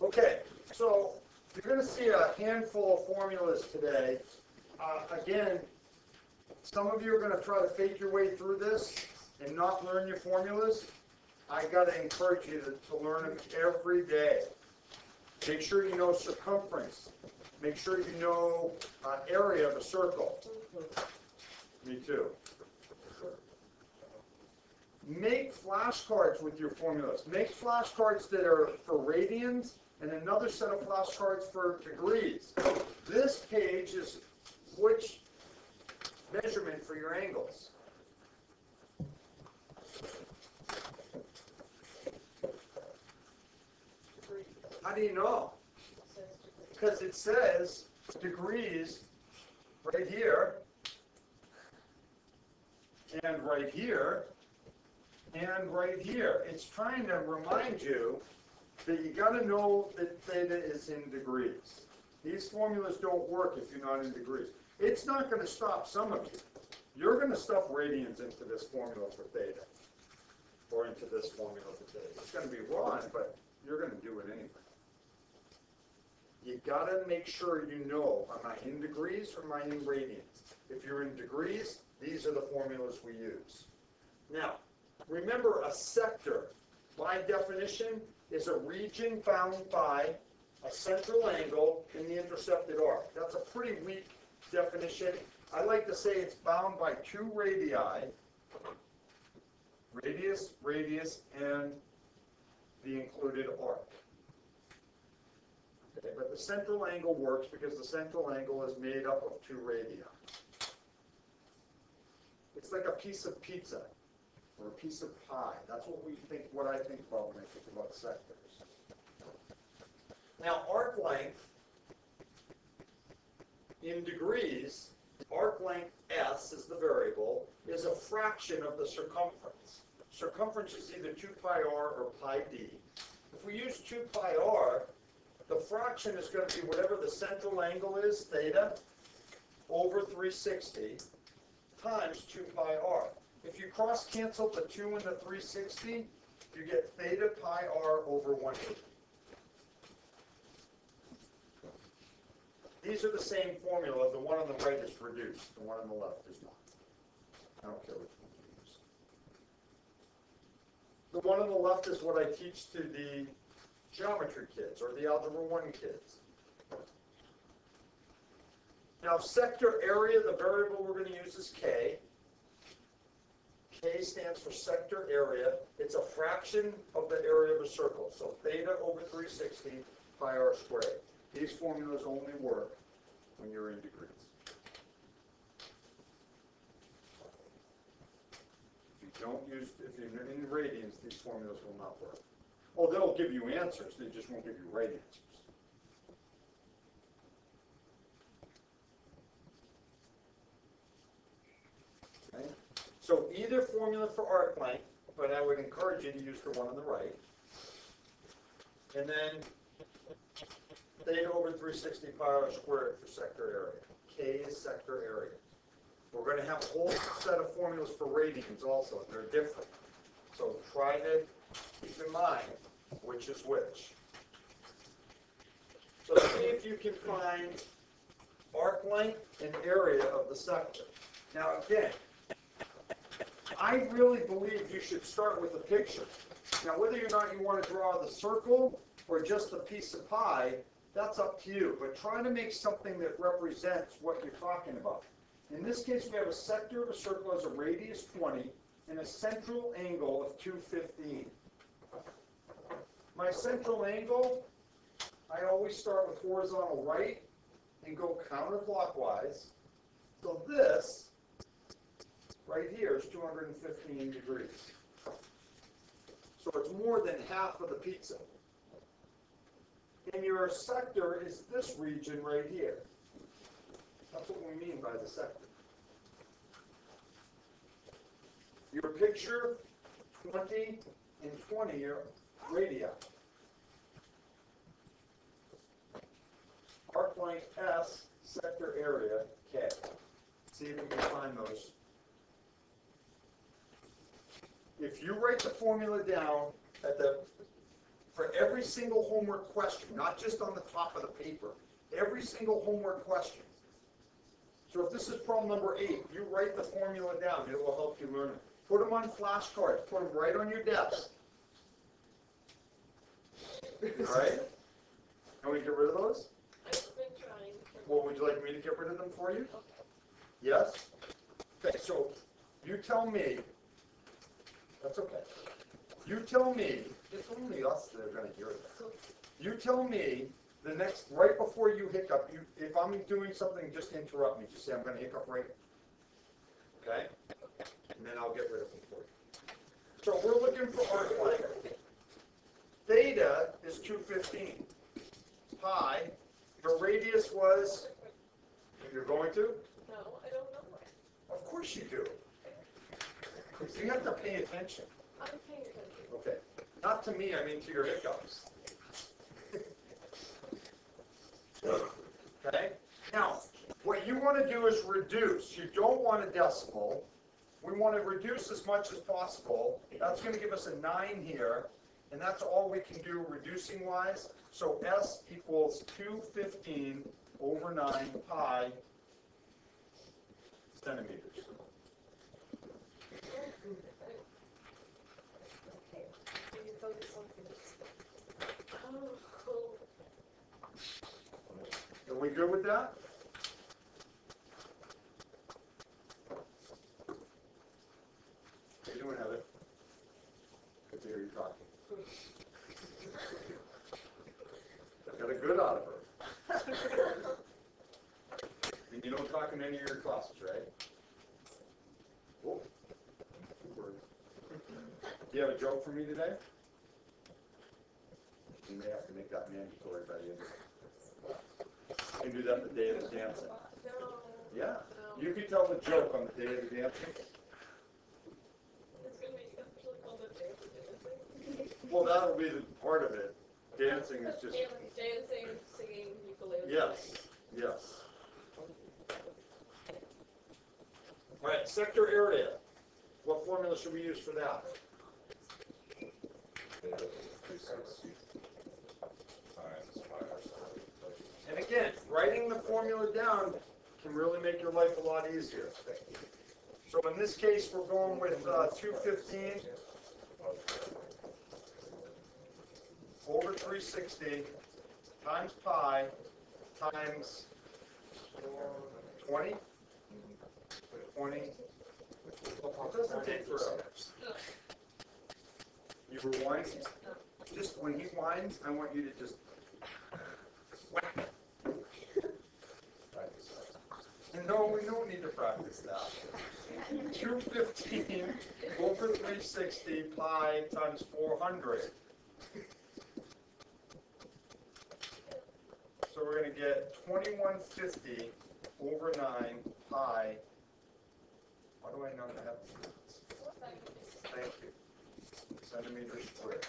Okay, so you're going to see a handful of formulas today. Again, some of you are going to try to fake your way through this and not learn your formulas. I got to encourage you to learn them every day. Make sure you know circumference. Make sure you know area of a circle. Me too. Make flashcards with your formulas. Make flashcards that are for radians and another set of flashcards for degrees. This page is which measurement for your angles. How do you know? Because it says degrees right here, and right here, and right here. It's trying to remind you that you got to know that theta is in degrees. These formulas don't work if you're not in degrees. It's not going to stop some of you. You're going to stuff radians into this formula for theta, or into this formula for theta. It's going to be wrong, but you're going to do it anyway. You got to make sure you know, am I in degrees or am I in radians? If you're in degrees, these are the formulas we use. Now, remember a sector, by definition, is a region bound by a central angle in the intercepted arc. That's a pretty weak definition. I like to say it's bound by two radii, radius, radius, and the included arc. Okay, but the central angle works because the central angle is made up of two radii. It's like a piece of pizza or a piece of pie. That's what I think about when I think about sectors. Now, arc length in degrees, arc length S is the variable, is a fraction of the circumference. Circumference is either 2 pi r or pi d. If we use 2 pi r, the fraction is going to be whatever the central angle is, theta, over 360 times 2 pi r. If you cross cancel the 2 and the 360, you get theta pi r over 180. These are the same formula. The one on the right is reduced. The one on the left is not. I don't care which one you use. The one on the left is what I teach to the geometry kids or the algebra 1 kids. Now, sector area, the variable we're going to use is K. K stands for sector area. It's a fraction of the area of a circle. So theta over 360 pi r squared. These formulas only work when you're in degrees. If you're in radians, these formulas will not work. Oh, they'll give you answers. They just won't give you right answers. Okay? So either formula for arc length, but I would encourage you to use the one on the right. And then theta over 360 pi r squared for sector area. K is sector area. We're going to have a whole set of formulas for radians also. They're different. So try to keep in mind which is which. So see if you can find arc length and area of the sector. Now again, I really believe you should start with a picture. Now whether or not you want to draw the circle or just a piece of pie, that's up to you. But try to make something that represents what you're talking about. In this case, we have a sector of a circle as a radius 20 and a central angle of 215. My central angle, I always start with horizontal right and go counterclockwise. So this right here is 215 degrees. So it's more than half of the pizza. And your sector is this region right here. That's what we mean by the sector. Your picture, 20 and 20 are radii. Arc length S, sector area K. See if you can find those. If you write the formula down for every single homework question, not just on the top of the paper, every single homework question. So if this is problem number 8, you write the formula down. It will help you learn it. Put them on flashcards. Put them right on your desk. All right? Can we get rid of those? I've been trying. Well, would you like me to get rid of them for you? Okay. Yes? Okay, so you tell me. That's okay. You tell me. It's only us that are going to hear that. You tell me the next, right before you hiccup, if I'm doing something, just interrupt me. Just say, I'm going to hiccup right. Okay? And then I'll get rid of them for you. So we're looking for arc length. Theta is 215. Pi, your radius was, you're going to? No, I don't know. Of course you do. You have to pay attention. I'm paying attention. Okay. Not to me, I mean to your hiccups. Okay? Now, what you want to do is reduce. You don't want a decimal. We want to reduce as much as possible. That's going to give us a 9 here. And that's all we can do reducing wise. So S equals 215 over 9 pi centimeters. Are we good with that? How you doing, Heather? Good to hear you talking. Got a good out of her. And you don't talk in any of your classes, right? Oh. Do you have a joke for me today? You may have to make that mandatory by the end of it. You can do that the day of the dancing. No. Yeah. You can tell the joke on the day of the dancing. It's going to be officially called the day of the dancing. Well, that'll be the part of it. Dancing is just... Dancing, singing, ukulele. Yes. Yes. All right, sector area. What formula should we use for that? And again, writing the formula down can really make your life a lot easier. So in this case, we're going with 215 over 360 times pi times 20. 20. It doesn't take forever. You rewind. Just when he whines, I want you to just whack. No, we don't need to practice that. 215 over 360 pi times 400. So we're going to get 2150 over 9 pi. How do I know that? Thank you. Centimeters squared.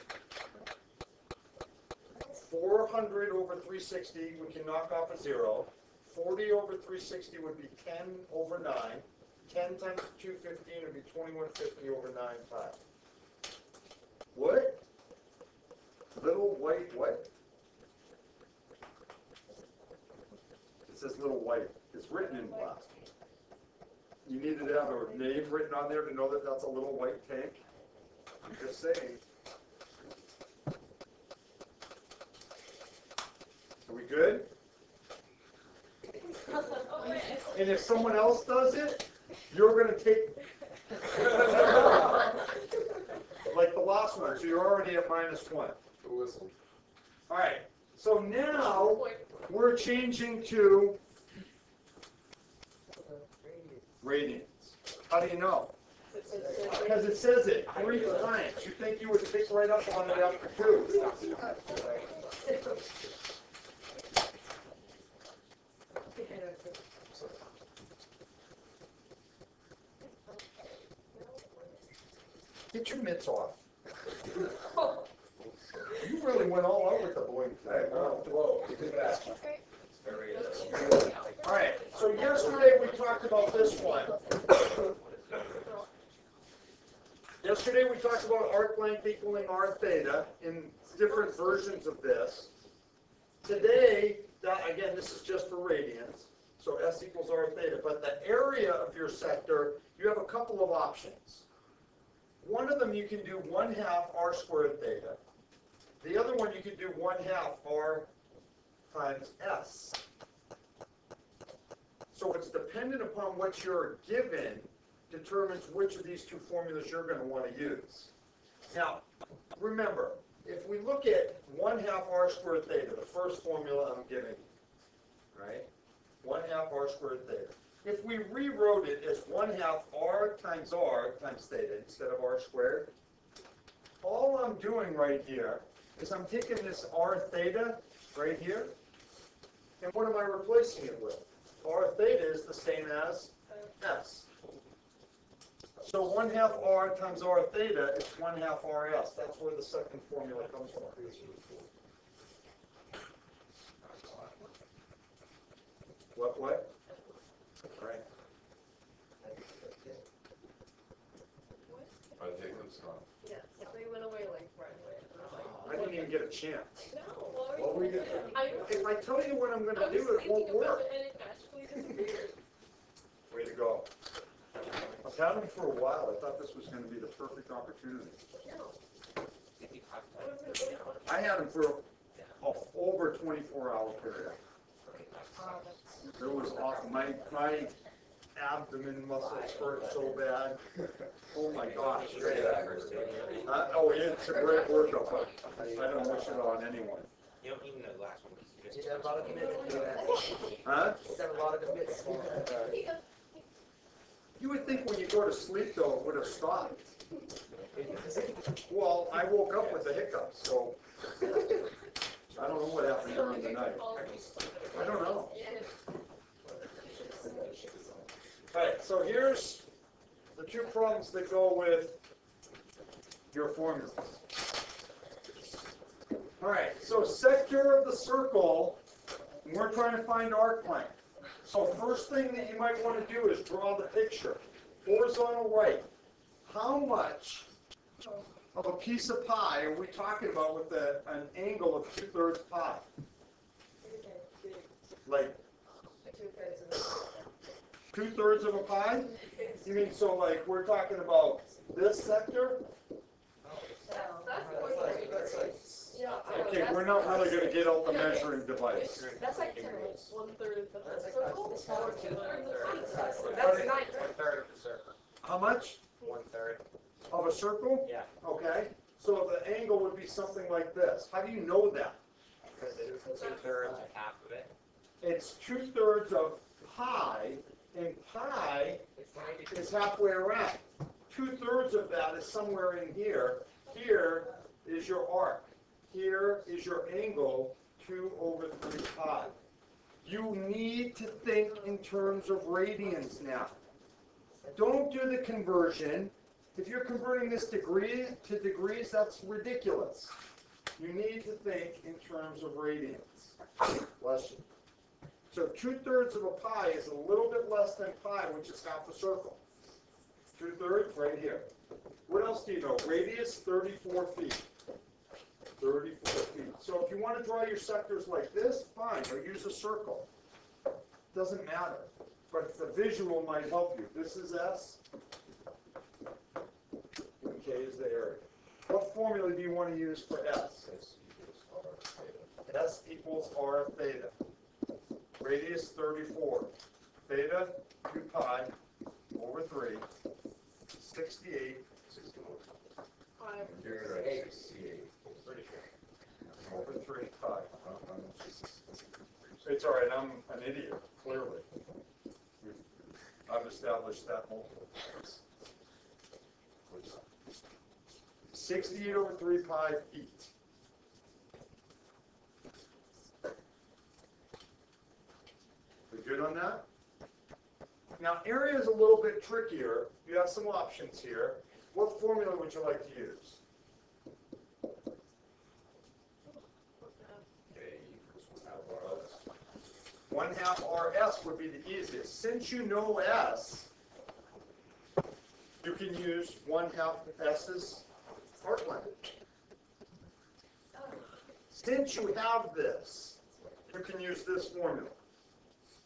400 over 360, we can knock off a 0. 40 over 360 would be 10 over 9. 10 times 215 would be 2150 over 9 pi. What? Little white what? It says little white. It's written in black. You needed to have a name written on there to know that that's a little white tank. I'm just saying. Are we good? And if someone else does it, you're going to take like the last one, so you're already at -1. All right, so now we're changing to radians. How do you know? Because it says it 3 times. You think you would pick right up on it after 2. Get your mitts off. You really went all out with the bowling today. Whoa. All right, so yesterday we talked about this one. Yesterday we talked about arc length equaling r theta in different versions of this. Today, again, this is just for radians, so S equals r theta, but the area of your sector, you have a couple of options. One of them you can do 1/2 r squared theta. The other one you can do 1/2 r times S. So it's dependent upon what you're given determines which of these two formulas you're going to want to use. Now, remember, if we look at 1/2 r squared theta, the first formula I'm giving you, right? 1/2 r squared theta. If we rewrote it as 1/2 r times theta instead of r squared, all I'm doing right here is I'm taking this r theta right here, and what am I replacing it with? R theta is the same as S. So 1/2 r times r theta is 1/2 rs. That's where the second formula comes from. What? All right. I think that's gone. Yes, they went away like right away. I didn't even get a chance. No, what What were you doing? gonna do? If I tell you what I'm going I to was do, it thinking won't about work. it and it magically disappeared. Way to go. I've had them for a while. I thought this was going to be the perfect opportunity. No. I had them for over 24-hour period. It was awful. My abdomen muscles hurt so bad. Oh my gosh. Oh, it's a great workout, but I don't wish it on anyone. You don't even know the last one. You just You have a lot of commitment to that. Huh? You have a lot of commitment. You would think when you go to sleep, though, it would have stopped. Well, I woke up with the hiccups, so I don't know what happened during the night. I don't know. All right, so here's the two problems that go with your formulas. All right, so sector of the circle, and we're trying to find arc length. So first thing that you might want to do is draw the picture. Horizontal right. How much of a piece of pie are we talking about with an angle of 2/3 pi? Like 2/3 of a pie? You mean so like we're talking about this sector? Okay, we're not really going to get out the measuring device. That's like 1/3 of the circle. Or 2/3 of the circle. That's nice. 1/3 of the circle. How much? 1/3. Of a circle? Yeah. Okay. So the angle would be something like this. How do you know that? Because it's 2/3 of half of it. It's 2/3 of pi, and pi is halfway around. 2/3 of that is somewhere in here. Here is your arc. Here is your angle, 2/3 pi. You need to think in terms of radians now. Don't do the conversion. If you're converting this to degrees, that's ridiculous. You need to think in terms of radians. Bless you. So 2/3 of a pi is a little bit less than pi, which is half a circle. 2/3 right here. What else do you know? Radius, 34 feet. 34 feet. So if you want to draw your sectors like this, fine, or use a circle. Doesn't matter. But the visual might help you. This is S. And K is the area. What formula do you want to use for S? S equals R theta. Radius 34. Theta 2 pi over 3. 68. 5. Over 3 pi. It's all right. I'm an idiot. Clearly. I've established that multiple times. 68 over 3 pi feet. We good on that? Now, area is a little bit trickier. You have some options here. What formula would you like to use? 1/2 RS would be the easiest. Since you know S, you can use 1/2 S's arc length. Since you have this, you can use this formula.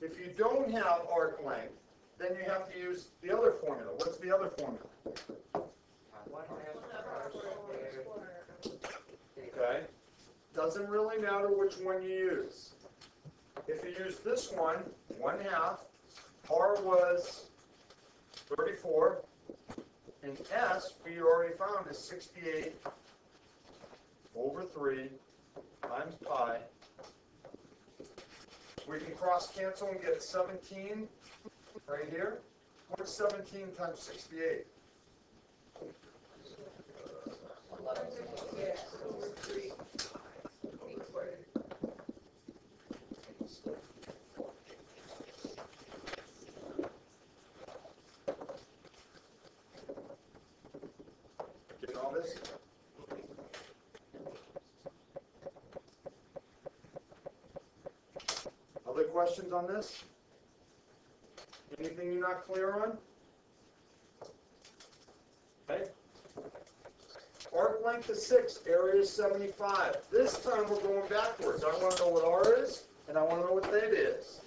If you don't have arc length, then you have to use the other formula. What's the other formula? Okay. Doesn't really matter which one you use. If you use this one, 1/2, R was 34, and S, we already found, is 68 over 3 times pi. We can cross cancel and get 17 right here. What's 17 times 68? Getting all this? Other questions on this? Anything you're not clear on? Okay. Arc length is 6, area is 75. This time we're going backwards. I want to know what R is, and I want to know what theta is.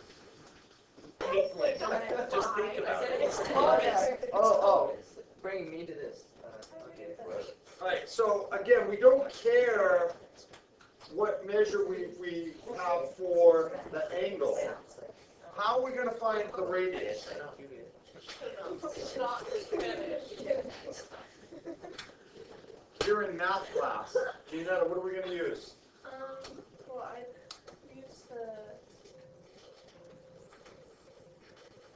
Just think about it. Oh, bringing me to this. Okay. Alright, so again, we don't care what measure we have for the angle. How are we going to find the radius? It's not Spanish. You're in math class. Gianetta, what are we going to use? Well, I used the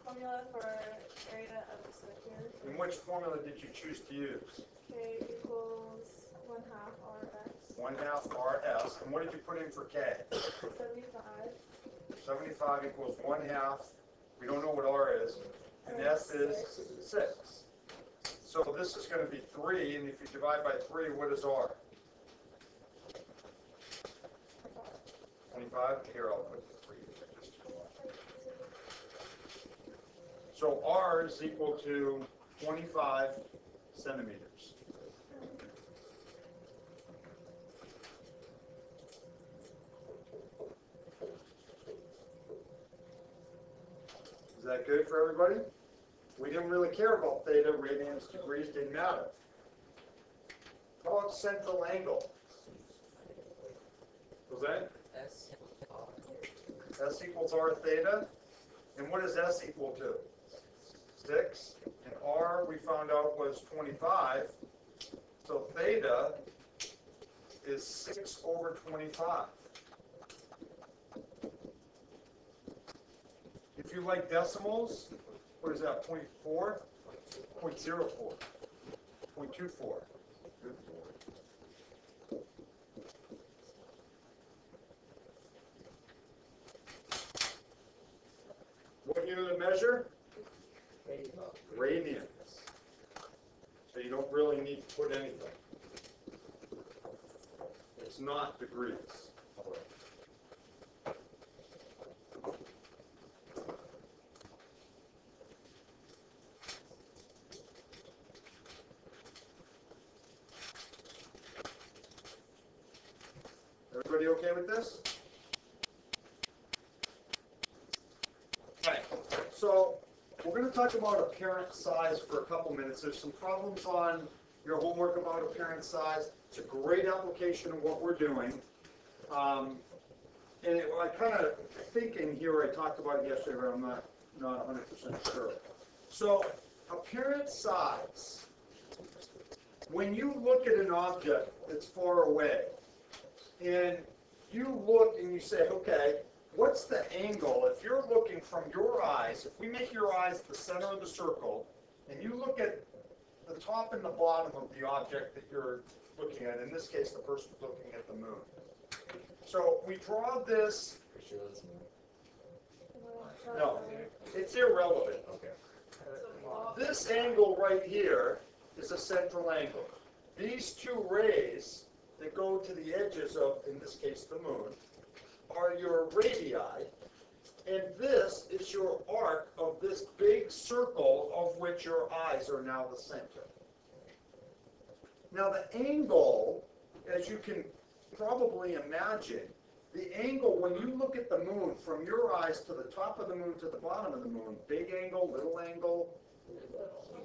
formula for area of the circular. And which formula did you choose to use? K equals 1/2 RS. 1/2 RS. And what did you put in for K? 75. 75 equals 1/2. We don't know what R is. And S is 6. So this is going to be 3, and if you divide by 3, what is R? 25? Here, I'll put the 3. So R is equal to 25 centimeters. Is that good for everybody? We didn't really care about theta, radians, degrees, didn't matter. How about central angle? Was that? S equals R theta. And what is S equal to? 6. And R, we found out, was 25. So theta is 6 over 25. If you like decimals, what is that, 0.4? 0.04. 0.24. Good Lord. What unit of measure? Radians. So you don't really need to put anything. It's not degrees. Everybody okay with this? Okay, so we're going to talk about apparent size for a couple minutes. There's some problems on your homework about apparent size. It's a great application of what we're doing. I kind of think in here I talked about it yesterday, but I'm not 100% sure. So apparent size. When you look at an object that's far away, and you look and you say, okay, what's the angle? If you're looking from your eyes, if we make your eyes the center of the circle, and you look at the top and the bottom of the object that you're looking at, in this case, the person's looking at the moon. So we draw this. No, it's irrelevant. This angle right here is a central angle. These two rays that go to the edges of, in this case, the moon, are your radii, And this is your arc of this big circle of which your eyes are now the center. Now the angle, as you can probably imagine, the angle when you look at the moon from your eyes to the top of the moon to the bottom of the moon, big angle, little angle,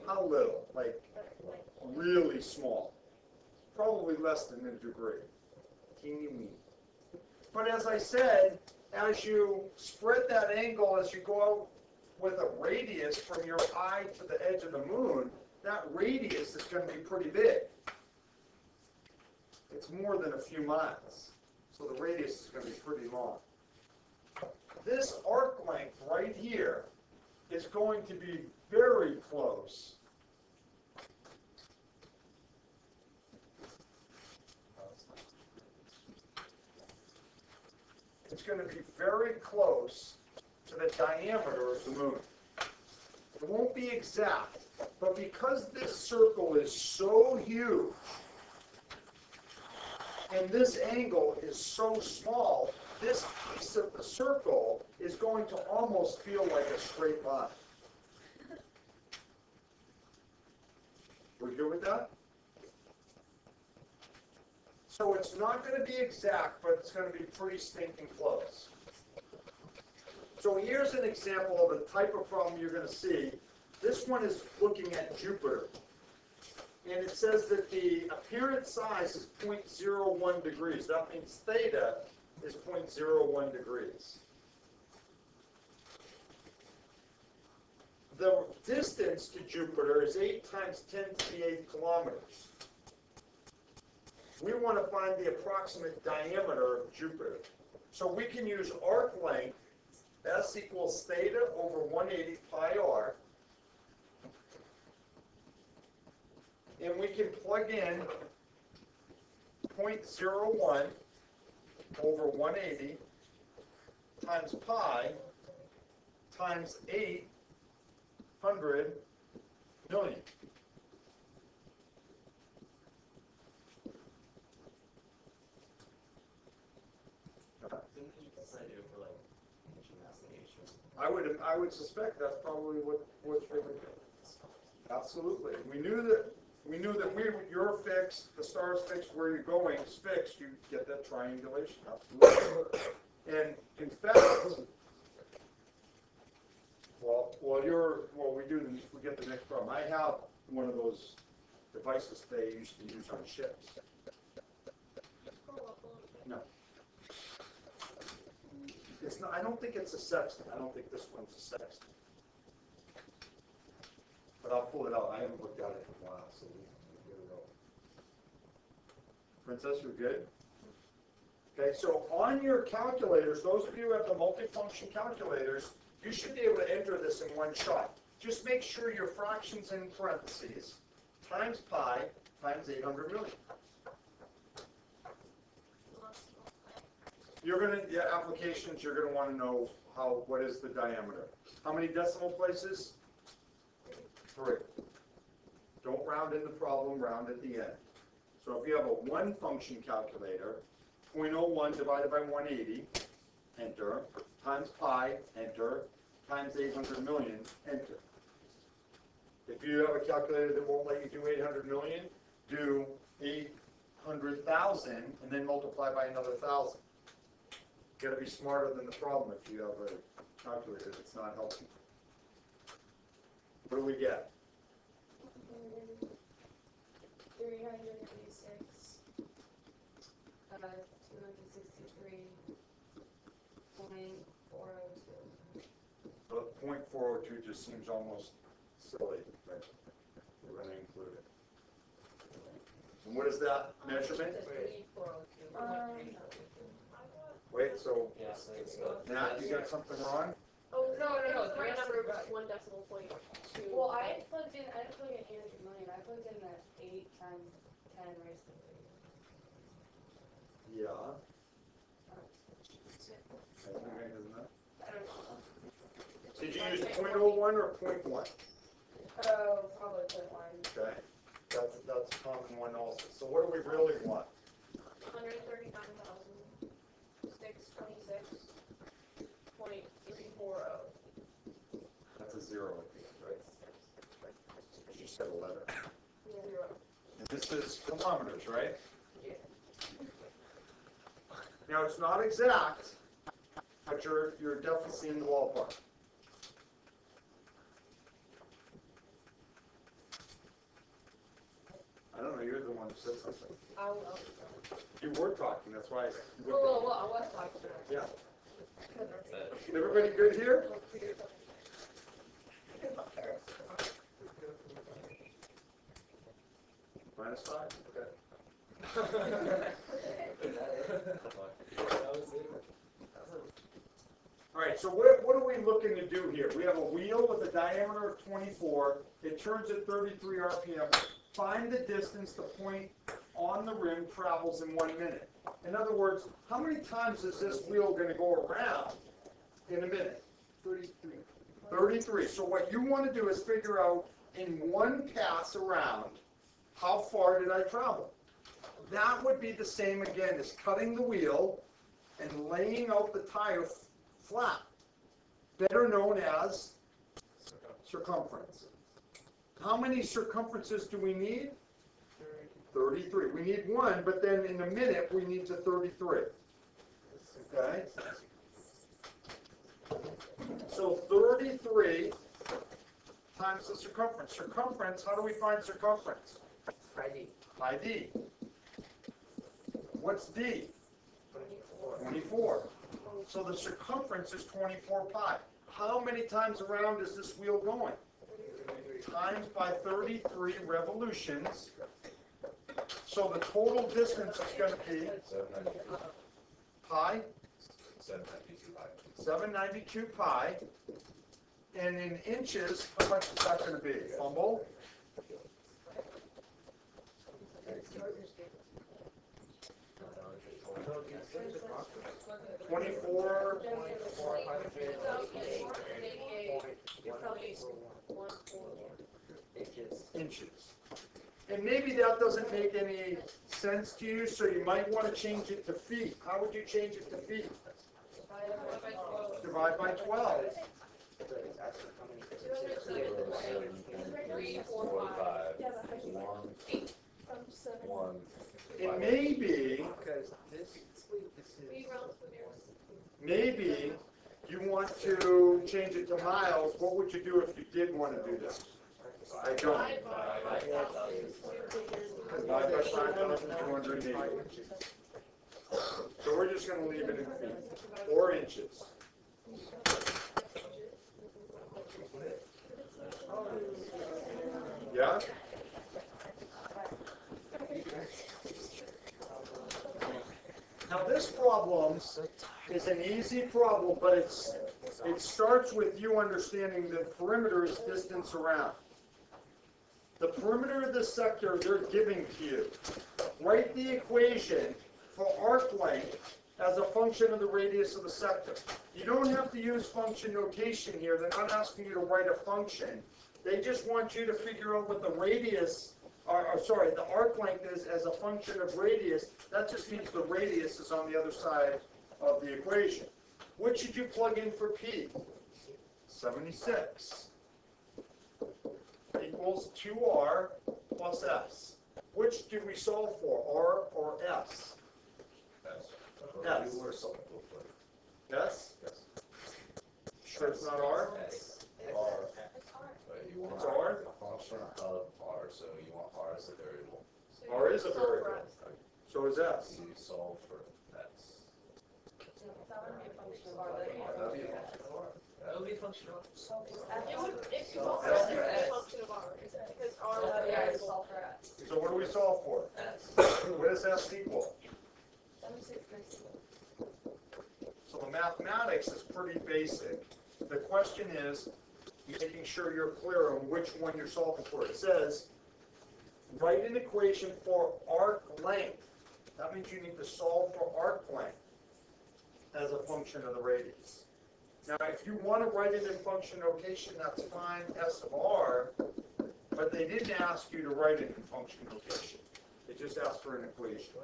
how little? Like really small. Probably less than a degree. Teeny weeny. But as I said, as you spread that angle, as you go out with a radius from your eye to the edge of the moon, that radius is going to be pretty big. It's more than a few miles. So the radius is going to be pretty long. This arc length right here is going to be very close . It's going to be very close to the diameter of the moon. It won't be exact, but because this circle is so huge, and this angle is so small, this piece of the circle is going to almost feel like a straight line. We good with that? So it's not going to be exact, but it's going to be pretty stinking close. So here's an example of a type of problem you're going to see. This one is looking at Jupiter. And it says that the apparent size is 0.01 degrees. That means theta is 0.01 degrees. The distance to Jupiter is 8 times 10 to the 8th kilometers. We want to find the approximate diameter of Jupiter. So we can use arc length, S equals theta over 180 pi r. And we can plug in 0.01 over 180 times pi times 800 million. I would suspect that's probably what they would do. Absolutely. We knew that you're fixed, the star's fixed, where you're going is fixed, you get that triangulation. Absolutely. And in fact, we get the next problem. I have one of those devices they used to use on ships. No. It's not, I don't think it's a sextant. I don't think this one's a sextant. But I'll pull it out. I haven't looked at it in a while, so we get it out. Princess, you're good? Okay, so on your calculators, those of you who have the multifunction calculators, you should be able to enter this in one shot. Just make sure your fractions in parentheses times pi times 800 million. You're going to, applications, you're going to want to know what is the diameter. How many decimal places? 3. Don't round in the problem, round at the end. So if you have a one function calculator, 0.01 divided by 180, enter, times pi, enter, times 800 million, enter. If you have a calculator that won't let you do 800 million, do 800,000 and then multiply by another 1,000. You got to be smarter than the problem if you have a calculator that's not helping. What do we get? 386, 263.402. So 0.402 just seems almost silly, but we're going to include it. And what is that measurement? Wait, so Nat, you got something wrong? Oh, No. The right number was Right. 1 decimal point. Well, I didn't plug in 800 million. I plugged in that 8 times 10 raised to 3. Yeah. I don't know. Did you use 0.01 or 0.1? Oh, probably 0.1. Okay. That's a common one also. So what do we really want? 139,626.34 get a letter. And this is kilometers, right? Now, it's not exact, but you're definitely in the ballpark. I don't know, you're the one who said something. You were talking, that's why. Well, I was talking. Yeah. Everybody good here? -5? Okay. All right, so what are we looking to do here? We have a wheel with a diameter of 24. It turns at 33 RPM. Find the distance the point on the rim travels in 1 minute. In other words, how many times is this wheel going to go around in a minute? 33. 33. So what you want to do is figure out in one pass around, how far did I travel? That would be the same again as cutting the wheel and laying out the tire flat, better known as circumference. How many circumferences do we need? 33. We need one, but then in a minute we need to 33. Okay? So 33 times the circumference. Circumference, how do we find circumference? By D. What's D? 24. So the circumference is 24 pi. How many times around is this wheel going? Times by 33 revolutions. So the total distance is going to be pi? 792 pi. And in inches, how much is that going to be? Fumble? 24. Inches. And maybe that doesn't make any sense to you, so you might want to change it to feet. How would you change it to feet? Divide by 12. 3, 4, 5, 1. And maybe you want to change it to miles. What would you do if you did want to do this? I don't. Divide by 5,280. So we're just going to leave it in feet or inches. Yeah? Now this problem is an easy problem, but it starts with you understanding that perimeter is distance around. The perimeter of this sector they're giving to you. Write the equation for arc length as a function of the radius of the sector. You don't have to use function notation here. They're not asking you to write a function. They just want you to figure out what the radius, the arc length is as a function of radius. That just means the radius is on the other side of the equation. What should you plug in for P? 76 equals 2R plus S. Which do we solve for, R or S? S. S? Sure it's not R? R. You want It's R? a function of R, so you want R as a variable. R is a variable. So is S. You solve for S. That would be a function of R. It would, if you So want S. to be a function of R, because R is a variable. So what do we solve for? What does S equal? 76. So the mathematics is pretty basic. The question is making sure you're clear on which one you're solving for. It says, write an equation for arc length. That means you need to solve for arc length as a function of the radius. Now, if you want to write it in function notation, that's fine, S of R, but they didn't ask you to write it in function notation. They just asked for an equation.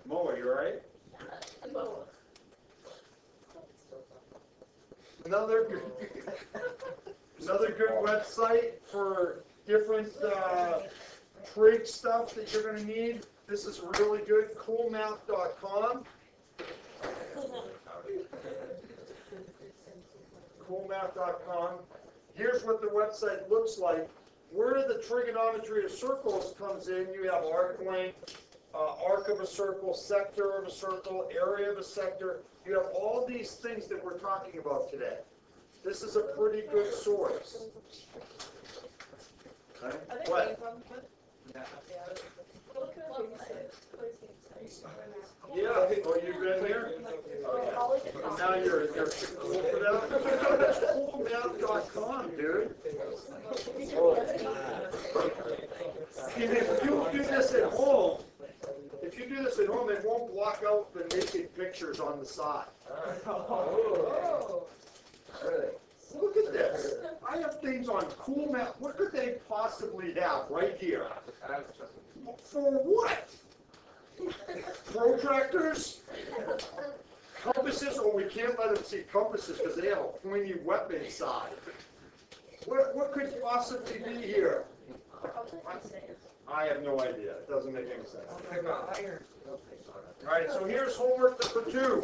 Moa, you all right? Another good website for different trig stuff that you're going to need. This is really good. Coolmath.com. Coolmath.com. Here's what the website looks like. Where the trigonometry of circles comes in, you have arc length, arc of a circle, sector of a circle, area of a sector. You have all these things that we're talking about today. This is a pretty good source. Okay? I think What? Avon could. Yeah. Go look at it. Yeah, oh, you've been there? Okay. And now you're cool for that? That's coolmath.com, dude. And if you do this at home, it won't block out the naked pictures on the side. Oh. Really? Look at this. I have things on CoolMath. What could they possibly have right here? For what? Protractors? Compasses? Oh, we can't let them see compasses because they have a pointy weapon side. What could possibly be here? I have no idea. It doesn't make any sense. All right, so here's homework number 2.